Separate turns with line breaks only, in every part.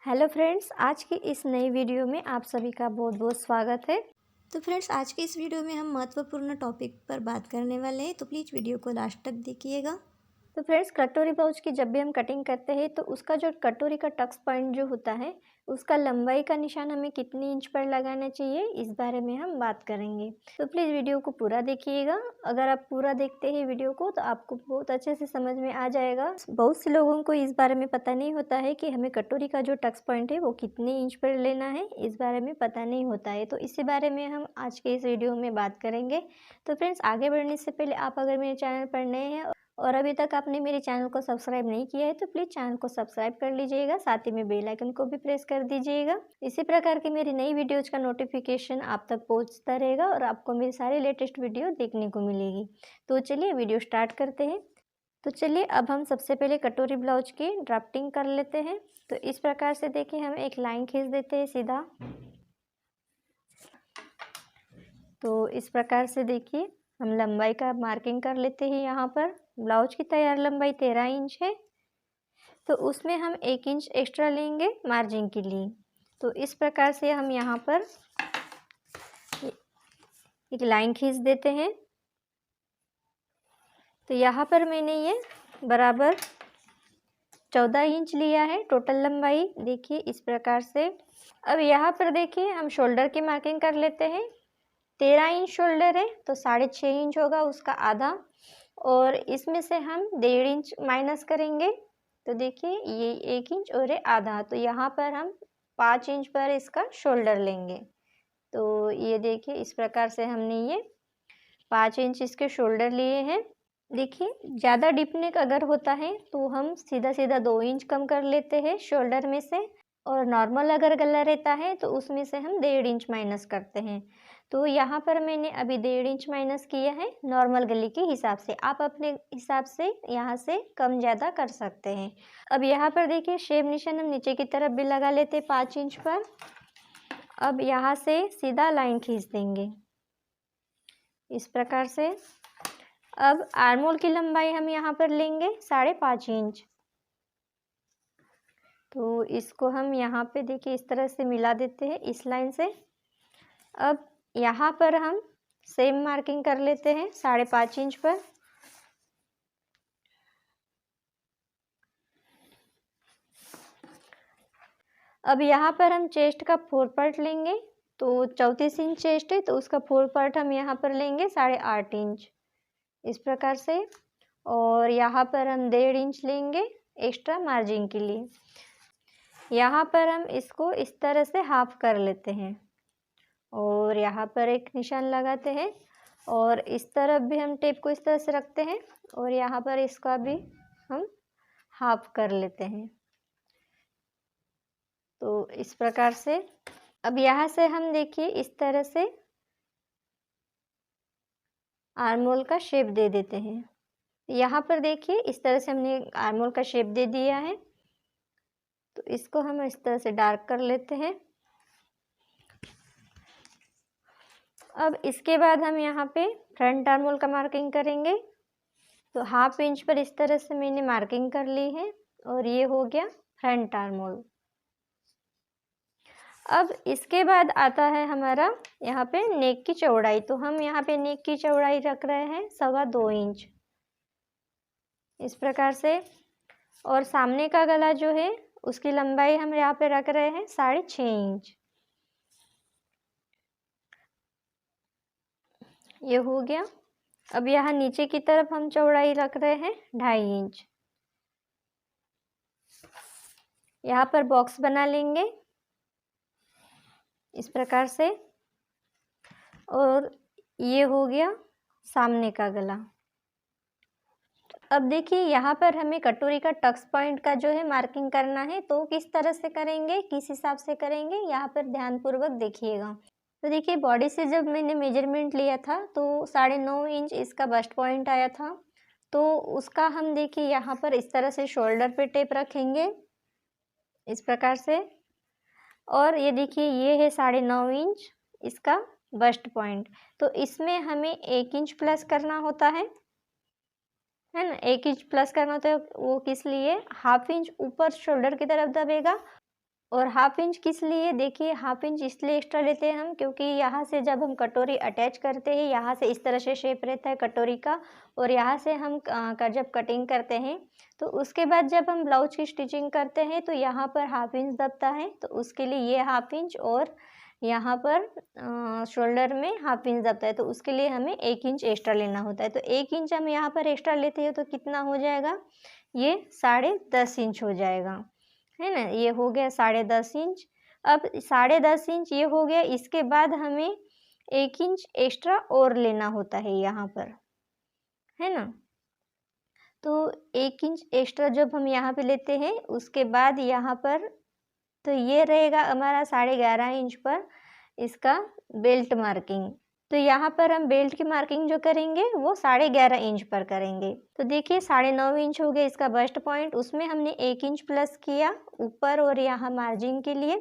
Hello friends, आज की इस नई वीडियो में आप सभी का बहुत बहुत स्वागत है।
तो फ्रेंड्स, आज के इस वीडियो में हम महत्वपूर्ण टॉपिक पर बात करने वाले हैं, तो प्लीज़ वीडियो को लास्ट तक देखिएगा।
तो फ्रेंड्स, कटोरी ब्लाउज की जब भी हम कटिंग करते हैं तो उसका जो कटोरी का टक्स पॉइंट जो होता है उसका लंबाई का निशान हमें कितनी इंच पर लगाना चाहिए, इस बारे में हम बात करेंगे। तो प्लीज़ वीडियो को पूरा देखिएगा। अगर आप पूरा देखते हैं वीडियो को तो आपको बहुत अच्छे से समझ में आ जाएगा। बहुत से लोगों को इस बारे में पता नहीं होता है कि हमें कटोरी का जो टक्स पॉइंट है वो कितने इंच पर लेना है, इस बारे में पता नहीं होता है। तो इसी बारे में हम आज के इस वीडियो में बात करेंगे। तो फ्रेंड्स, आगे बढ़ने से पहले आप अगर मेरे चैनल पर नए हैं और अभी तक आपने मेरे चैनल को सब्सक्राइब नहीं किया है तो प्लीज़ चैनल को सब्सक्राइब कर लीजिएगा, साथ ही में बेल आइकन को भी प्रेस कर दीजिएगा। इसी प्रकार की मेरी नई वीडियोज़ का नोटिफिकेशन आप तक पहुंचता रहेगा और आपको मेरी सारी लेटेस्ट वीडियो देखने को मिलेगी। तो चलिए वीडियो स्टार्ट करते हैं। तो चलिए अब हम सबसे पहले कटोरी ब्लाउज की ड्राफ्टिंग कर लेते हैं। तो इस प्रकार से देखिए, हम एक लाइन खींच देते हैं सीधा। तो इस प्रकार से देखिए हम लंबाई का मार्किंग कर लेते हैं। यहाँ पर ब्लाउज की तैयार लंबाई 13 इंच है, तो उसमें हम 1 इंच एक्स्ट्रा लेंगे मार्जिन के लिए। तो इस प्रकार से हम यहाँ पर एक लाइन खींच देते हैं। तो यहाँ पर मैंने ये बराबर 14 इंच लिया है टोटल लंबाई, देखिए इस प्रकार से। अब यहाँ पर देखिए हम शोल्डर की मार्किंग कर लेते हैं। 13 इंच शोल्डर है तो 6.5 इंच होगा उसका आधा, और इसमें से हम 1.5 इंच माइनस करेंगे। तो देखिए ये 1 इंच और ये आधा, तो यहाँ पर हम 5 इंच पर इसका शोल्डर लेंगे। तो ये देखिए इस प्रकार से हमने ये 5 इंच इसके शोल्डर लिए हैं। देखिए ज़्यादा डीप नेक अगर होता है तो हम सीधा सीधा 2 इंच कम कर लेते हैं शोल्डर में से, और नॉर्मल अगर गला रहता है तो उसमें से हम 1.5 इंच माइनस करते हैं। तो यहाँ पर मैंने अभी 1.5 इंच माइनस किया है नॉर्मल गले के हिसाब से। आप अपने हिसाब से यहाँ से कम ज़्यादा कर सकते हैं। अब यहाँ पर देखिए शेप निशान हम नीचे की तरफ भी लगा लेते हैं 5 इंच पर। अब यहाँ से सीधा लाइन खींच देंगे इस प्रकार से। अब आर्मोल की लंबाई हम यहाँ पर लेंगे 5.5 इंच। तो इसको हम यहाँ पे देखिए इस तरह से मिला देते हैं इस लाइन से। अब यहाँ पर हम सेम मार्किंग कर लेते हैं 5.5 इंच पर। अब यहाँ पर हम चेस्ट का 4 पार्ट लेंगे। तो 34 इंच चेस्ट है तो उसका 4 पार्ट हम यहाँ पर लेंगे 8.5 इंच इस प्रकार से। और यहाँ पर हम 1.5 इंच लेंगे एक्स्ट्रा मार्जिन के लिए। यहाँ पर हम इसको इस तरह से हाफ कर लेते हैं और यहाँ पर एक निशान लगाते हैं, और इस तरफ भी हम टेप को इस तरह से रखते हैं और यहाँ पर इसका भी हम हाफ कर लेते हैं। तो इस प्रकार से अब यहाँ से हम देखिए इस तरह से आर्मोल का शेप दे देते हैं। यहाँ पर देखिए इस तरह से हमने आर्मोल का शेप दे दिया है। तो इसको हम इस तरह से डार्क कर लेते हैं। अब इसके बाद हम यहाँ पे फ्रंट आर्मोल का मार्किंग करेंगे। तो 1/2 इंच पर इस तरह से मैंने मार्किंग कर ली है और ये हो गया फ्रंट आर्मोल। अब इसके बाद आता है हमारा यहाँ पे नेक की चौड़ाई। तो हम यहाँ पे नेक की चौड़ाई रख रहे हैं 2.25 इंच इस प्रकार से, और सामने का गला जो है उसकी लंबाई हम यहाँ पे रख रहे हैं 6.5 इंच। ये हो गया। अब यहाँ नीचे की तरफ हम चौड़ाई रख रहे हैं 2.5 इंच। यहाँ पर बॉक्स बना लेंगे इस प्रकार से, और ये हो गया सामने का गला। अब देखिए यहाँ पर हमें कटोरी का टक्स पॉइंट का जो है मार्किंग करना है। तो किस तरह से करेंगे, किस हिसाब से करेंगे, यहाँ पर ध्यानपूर्वक देखिएगा। तो देखिए बॉडी से जब मैंने मेजरमेंट लिया था तो 9.5 इंच इसका बस्ट पॉइंट आया था। तो उसका हम देखिए यहाँ पर इस तरह से शोल्डर पे टेप रखेंगे इस प्रकार से, और ये देखिए ये है 9.5 इंच इसका बस्ट पॉइंट। तो इसमें हमें 1 इंच प्लस करना होता है ना। 1 इंच प्लस करना होता है, वो किस लिए, 1/2 इंच ऊपर शोल्डर की तरफ दबेगा और हाफ इंच किस लिए, देखिए हाफ इंच इसलिए एक्स्ट्रा लेते हैं हम क्योंकि यहाँ से जब हम कटोरी अटैच करते हैं, यहाँ से इस तरह से शेप रहता है कटोरी का, और यहाँ से हम जब कटिंग करते हैं तो उसके बाद जब हम ब्लाउज की स्टिचिंग करते हैं तो यहाँ पर हाफ इंच दबता है, तो उसके लिए ये हाफ इंच, और यहाँ पर शोल्डर में हाफ इंच दबता है, तो उसके लिए हमें 1 इंच एक्स्ट्रा लेना होता है। तो 1 इंच हम यहाँ पर एक्स्ट्रा लेते हैं तो कितना हो जाएगा, ये 10.5 इंच हो जाएगा, है ना। ये हो गया 10.5 इंच। अब 10.5 इंच ये हो गया, इसके बाद हमें 1 इंच एक्स्ट्रा और लेना होता है यहाँ पर, है ना। तो 1 इंच एक्स्ट्रा जब हम यहाँ पे लेते हैं उसके बाद यहाँ पर, तो ये रहेगा हमारा 11.5 इंच पर इसका बेल्ट मार्किंग। तो यहाँ पर हम बेल्ट की मार्किंग जो करेंगे वो 11.5 इंच पर करेंगे। तो देखिए 9.5 इंच हो गया इसका बस्ट पॉइंट, उसमें हमने 1 इंच प्लस किया ऊपर और यहाँ मार्जिन के लिए,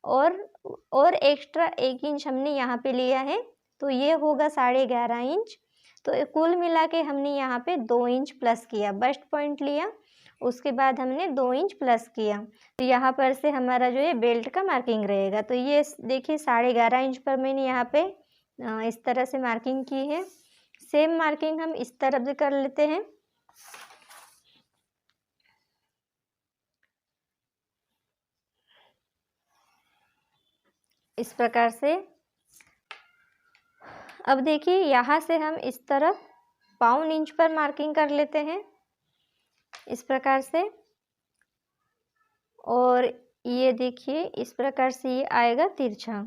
और एक्स्ट्रा 1 इंच हमने यहाँ पे लिया है, तो ये होगा 11.5 इंच। तो कुल मिला के हमने यहाँ पे 2 इंच प्लस किया, बस्ट पॉइंट लिया, उसके बाद हमने 2 इंच प्लस किया, तो यहाँ पर से हमारा जो है बेल्ट का मार्किंग रहेगा। तो ये देखिए 11.5 इंच पर मैंने यहाँ पे इस तरह से मार्किंग की है। सेम मार्किंग हम इस तरफ से कर लेते हैं। इस प्रकार से अब देखिए यहाँ से हम इस तरफ 1.25 इंच पर मार्किंग कर लेते हैं इस प्रकार से, और ये देखिए इस प्रकार से ये आएगा तिरछा।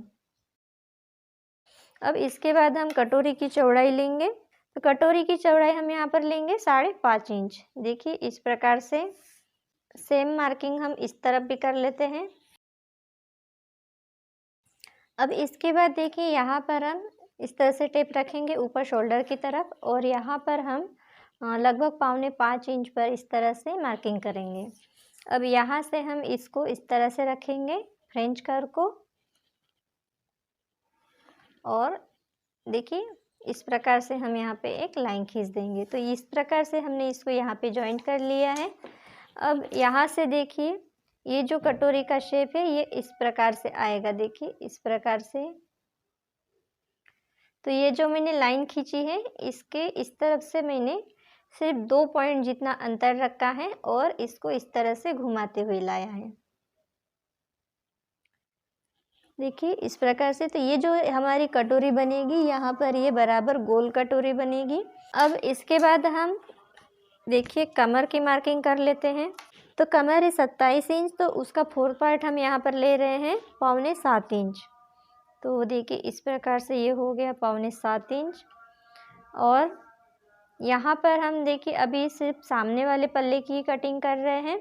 अब इसके बाद हम कटोरी की चौड़ाई लेंगे, तो कटोरी की चौड़ाई हम यहाँ पर लेंगे 5.5 इंच। देखिए इस प्रकार से सेम मार्किंग हम इस तरफ भी कर लेते हैं। अब इसके बाद देखिए यहाँ पर हम इस तरह से टेप रखेंगे ऊपर शोल्डर की तरफ, और यहाँ पर हम लगभग 4.25 इंच पर इस तरह से मार्किंग करेंगे। अब यहाँ से हम इसको इस तरह से रखेंगे फ्रेंच कर्व को, और देखिए इस प्रकार से हम यहाँ पे एक लाइन खींच देंगे। तो इस प्रकार से हमने इसको यहाँ पे जॉइंट कर लिया है। अब यहाँ से देखिए ये जो कटोरी का शेप है ये इस प्रकार से आएगा, देखिए इस प्रकार से। तो ये जो मैंने लाइन खींची है इसके इस तरफ से मैंने सिर्फ 2 पॉइंट जितना अंतर रखा है और इसको इस तरह से घुमाते हुए लाया है, देखिए इस प्रकार से। तो ये जो हमारी कटोरी बनेगी यहाँ पर ये बराबर गोल कटोरी बनेगी। अब इसके बाद हम देखिए कमर की मार्किंग कर लेते हैं। तो कमर है 27 इंच, तो उसका 4 पार्ट हम यहाँ पर ले रहे हैं 6.25 इंच। तो देखिए इस प्रकार से ये हो गया 6.25 इंच। और यहाँ पर हम देखिए अभी सिर्फ सामने वाले पल्ले की कटिंग कर रहे हैं,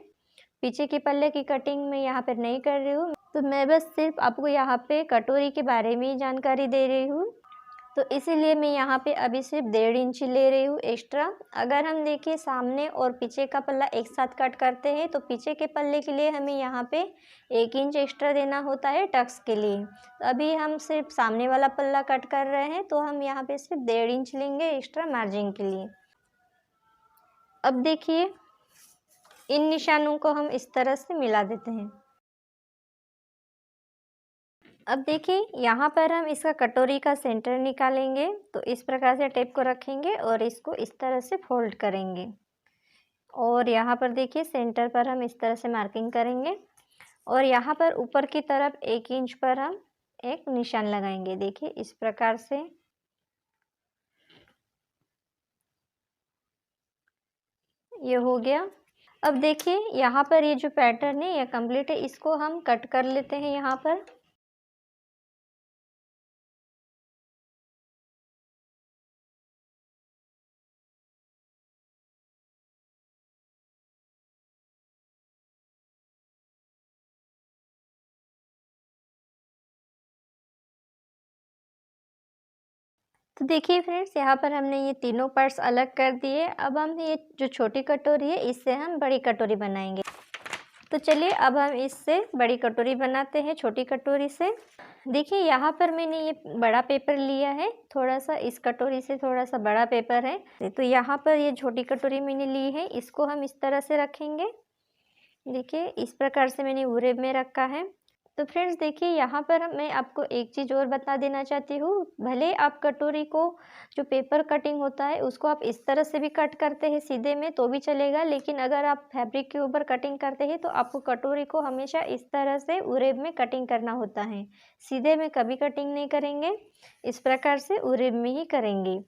पीछे के पल्ले की कटिंग मैं यहाँ पर नहीं कर रही हूँ। तो मैं बस सिर्फ आपको यहाँ पे कटोरी के बारे में ही जानकारी दे रही हूँ, तो इसीलिए मैं यहाँ पे अभी सिर्फ 1.5 इंच ले रही हूँ एक्स्ट्रा। अगर हम देखिए सामने और पीछे का पल्ला एक साथ कट करते हैं तो पीछे के पल्ले के लिए हमें यहाँ पे 1 इंच एक्स्ट्रा देना होता है टक्स के लिए। तो अभी हम सिर्फ सामने वाला पल्ला कट कर रहे हैं तो हम यहाँ पे सिर्फ 1.5 इंच लेंगे एक्स्ट्रा मार्जिन के लिए। अब देखिए इन निशानों को हम इस तरह से मिला देते हैं। अब देखिए यहाँ पर हम इसका कटोरी का सेंटर निकालेंगे, तो इस प्रकार से टेप को रखेंगे और इसको इस तरह से फोल्ड करेंगे, और यहाँ पर देखिए सेंटर पर हम इस तरह से मार्किंग करेंगे, और यहाँ पर ऊपर की तरफ 1 इंच पर हम एक निशान लगाएंगे, देखिए इस प्रकार से। ये हो गया। अब देखिए यहाँ पर ये जो पैटर्न है ये कंप्लीट है, इसको हम कट कर लेते हैं यहाँ पर। तो देखिए फ्रेंड्स यहाँ पर हमने ये तीनों पार्ट्स अलग कर दिए। अब हम ये जो छोटी कटोरी है इससे हम बड़ी कटोरी बनाएंगे। तो चलिए अब हम इससे बड़ी कटोरी बनाते हैं छोटी कटोरी से। देखिए यहाँ पर मैंने ये बड़ा पेपर लिया है, थोड़ा सा इस कटोरी से थोड़ा सा बड़ा पेपर है। तो यहाँ पर ये छोटी कटोरी मैंने ली है, इसको हम इस तरह से रखेंगे देखिए इस प्रकार से मैंने उरेब में रखा है। तो फ्रेंड्स देखिए यहाँ पर मैं आपको एक चीज़ और बता देना चाहती हूँ, भले आप कटोरी को जो पेपर कटिंग होता है उसको आप इस तरह से भी कट करते हैं सीधे में तो भी चलेगा, लेकिन अगर आप फैब्रिक के ऊपर कटिंग करते हैं तो आपको कटोरी को हमेशा इस तरह से उरेब में कटिंग करना होता है। सीधे में कभी कटिंग नहीं करेंगे, इस प्रकार से उरेब में ही करेंगे।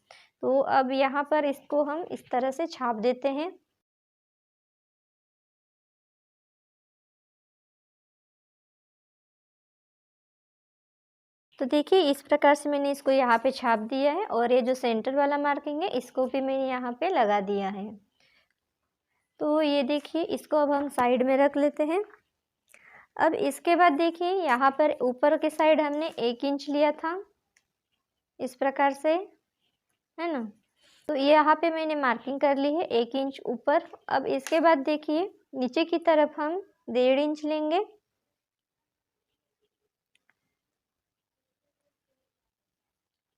तो अब यहाँ पर इसको हम इस तरह से छाप देते हैं। तो देखिए इस प्रकार से मैंने इसको यहाँ पे छाप दिया है और ये जो सेंटर वाला मार्किंग है इसको भी मैंने यहाँ पे लगा दिया है। तो ये देखिए इसको अब हम साइड में रख लेते हैं। अब इसके बाद देखिए यहाँ पर ऊपर के साइड हमने 1 इंच लिया था इस प्रकार से, है ना। तो ये यहाँ पे मैंने मार्किंग कर ली है 1 इंच ऊपर। अब इसके बाद देखिए नीचे की तरफ हम 1.5 इंच लेंगे।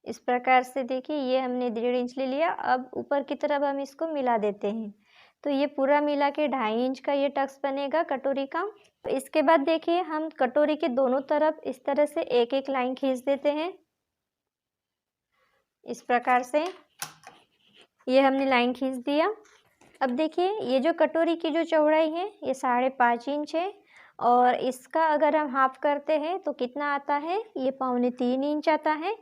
इस प्रकार से देखिए ये हमने 1.5 इंच ले लिया। अब ऊपर की तरफ हम इसको मिला देते हैं, तो ये पूरा मिला के 2.5 इंच का ये टक्स बनेगा कटोरी का। तो इसके बाद देखिए हम कटोरी के दोनों तरफ इस तरह से एक एक लाइन खींच देते हैं। इस प्रकार से ये हमने लाइन खींच दिया। अब देखिए ये जो कटोरी की जो चौड़ाई है ये 5.5 इंच है और इसका अगर हम हाफ करते हैं तो कितना आता है, ये 3.25 इंच आता है।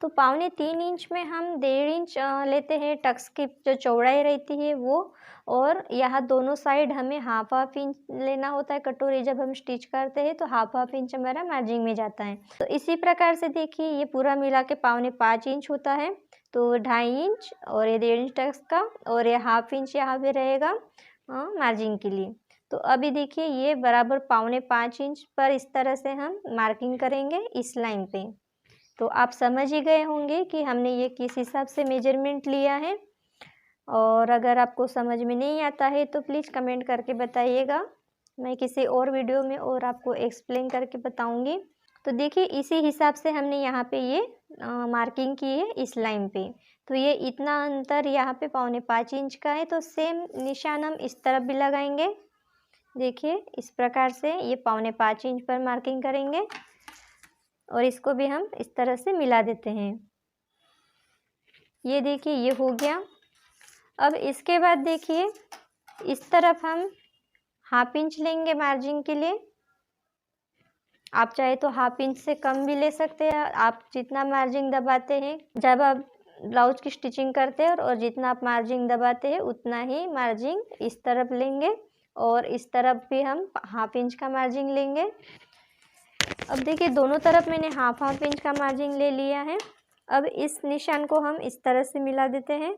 तो 3.25 इंच में हम 1.5 इंच लेते हैं टक्स की जो चौड़ाई रहती है वो, और यहाँ दोनों साइड हमें हाफ इंच लेना होता है। कटोरी जब हम स्टिच करते हैं तो हाफ इंच हमारा मार्जिन में जाता है। तो इसी प्रकार से देखिए ये पूरा मिला के 5.25 इंच होता है। तो 2.5 इंच और ये 1.5 इंच टक्स का और ये हाफ इंच यहाँ पे रहेगा मार्जिन के लिए। तो अभी देखिए ये बराबर 4.25 इंच पर इस तरह से हम मार्किंग करेंगे इस लाइन पे। तो आप समझ ही गए होंगे कि हमने ये किस हिसाब से मेजरमेंट लिया है। और अगर आपको समझ में नहीं आता है तो प्लीज़ कमेंट करके बताइएगा, मैं किसी और वीडियो में और आपको एक्सप्लेन करके बताऊंगी। तो देखिए इसी हिसाब से हमने यहाँ पे ये मार्किंग की है इस लाइन पे। तो ये इतना अंतर यहाँ पे 4.25 इंच का है, तो सेम निशान हम इस तरफ भी लगाएंगे। देखिए इस प्रकार से ये 4.25 इंच पर मार्किंग करेंगे और इसको भी हम इस तरह से मिला देते हैं। ये देखिए ये हो गया। अब इसके बाद देखिए इस तरफ हम हाफ इंच लेंगे मार्जिन के लिए। आप चाहे तो हाफ इंच से कम भी ले सकते हैं। आप जितना मार्जिन दबाते हैं जब आप ब्लाउज की स्टिचिंग करते हैं और जितना आप मार्जिन दबाते हैं उतना ही मार्जिन इस तरफ लेंगे और इस तरफ भी हम हाफ इंच का मार्जिन लेंगे। अब देखिए दोनों तरफ मैंने हाफ इंच का मार्जिन ले लिया है। अब इस निशान को हम इस तरह से मिला देते हैं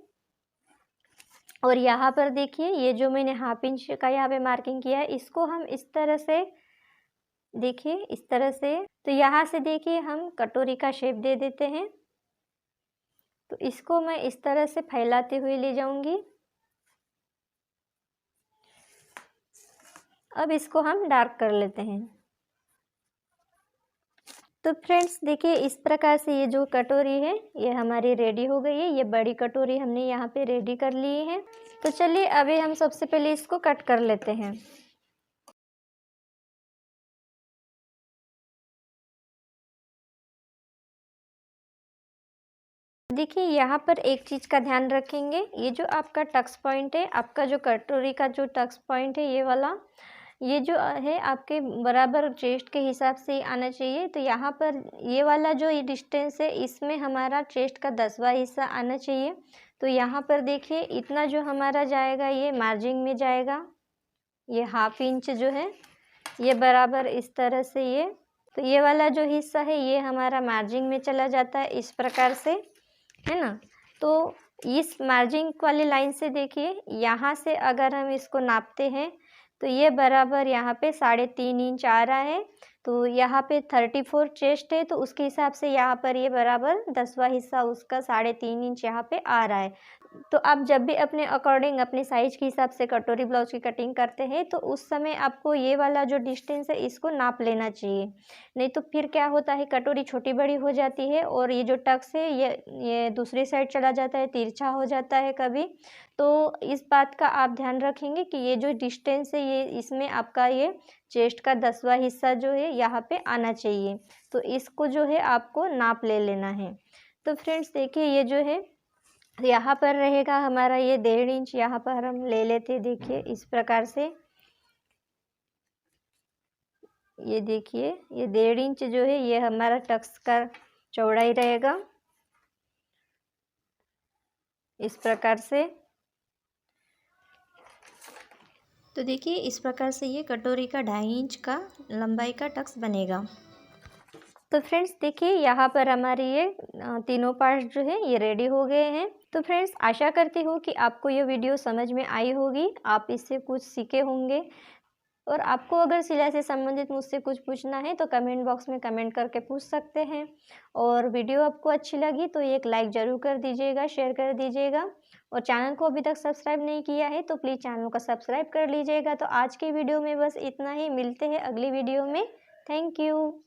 और यहाँ पर देखिए ये जो मैंने हाफ इंच का यहाँ पे मार्किंग किया है इसको हम इस तरह से, देखिए इस तरह से, तो यहाँ से देखिए हम कटोरी का शेप दे देते हैं। तो इसको मैं इस तरह से फैलाते हुए ले जाऊंगी। अब इसको हम डार्क कर लेते हैं। तो फ्रेंड्स देखिए इस प्रकार से ये जो कटोरी है ये हमारी रेडी हो गई है। ये बड़ी कटोरी हमने यहाँ पे रेडी कर ली है। तो चलिए अभी हम सबसे पहले इसको कट कर लेते हैं। देखिए यहाँ पर एक चीज़ का ध्यान रखेंगे, ये जो आपका टक्स पॉइंट है, आपका जो कटोरी का जो टक्स पॉइंट है ये वाला, ये जो है आपके बराबर चेस्ट के हिसाब से आना चाहिए। तो यहाँ पर ये वाला जो ये डिस्टेंस है इसमें हमारा चेस्ट का 10वां हिस्सा आना चाहिए। तो यहाँ पर देखिए इतना जो हमारा जाएगा ये मार्जिन में जाएगा। ये हाफ इंच जो है ये बराबर इस तरह से ये, तो ये वाला जो हिस्सा है ये हमारा मार्जिन में चला जाता है इस प्रकार से, है ना। तो इस मार्जिन वाली लाइन से देखिए यहाँ से अगर हम इसको नापते हैं तो ये बराबर यहाँ पे 3.5 इंच आ रहा है। तो यहाँ पे 34 चेस्ट है तो उसके हिसाब से यहाँ पर ये बराबर 10वां हिस्सा उसका 3.5 इंच यहाँ पे आ रहा है। तो आप जब भी अपने अकॉर्डिंग अपने साइज के हिसाब से कटोरी ब्लाउज की कटिंग करते हैं तो उस समय आपको ये वाला जो डिस्टेंस है इसको नाप लेना चाहिए। नहीं तो फिर क्या होता है, कटोरी छोटी बड़ी हो जाती है और ये जो टक्स है ये दूसरी साइड चला जाता है, तिरछा हो जाता है कभी। तो इस बात का आप ध्यान रखेंगे कि ये जो डिस्टेंस है ये इसमें आपका ये चेस्ट का 10वां हिस्सा जो है यहाँ पे आना चाहिए। तो इसको जो है आपको नाप ले लेना है। तो फ्रेंड्स देखिए ये जो है यहाँ पर रहेगा हमारा ये 1.5 इंच, यहाँ पर हम ले लेते हैं। देखिए इस प्रकार से ये देखिए ये 1.5 इंच जो है ये हमारा टक्स का चौड़ाई रहेगा इस प्रकार से।
तो देखिए इस प्रकार से ये कटोरी का 2.5 इंच का लंबाई का टक्स बनेगा।
तो फ्रेंड्स देखिए यहाँ पर हमारी ये तीनों पार्ट जो है ये रेडी हो गए हैं। तो फ्रेंड्स आशा करती हूँ कि आपको ये वीडियो समझ में आई होगी, आप इससे कुछ सीखे होंगे। और आपको अगर सिलाई से संबंधित मुझसे कुछ पूछना है तो कमेंट बॉक्स में कमेंट करके पूछ सकते हैं। और वीडियो आपको अच्छी लगी तो एक लाइक ज़रूर कर दीजिएगा, शेयर कर दीजिएगा। और चैनल को अभी तक सब्सक्राइब नहीं किया है तो प्लीज़ चैनल को सब्सक्राइब कर लीजिएगा। तो आज की वीडियो में बस इतना ही, मिलते हैं अगली वीडियो में। Thank you.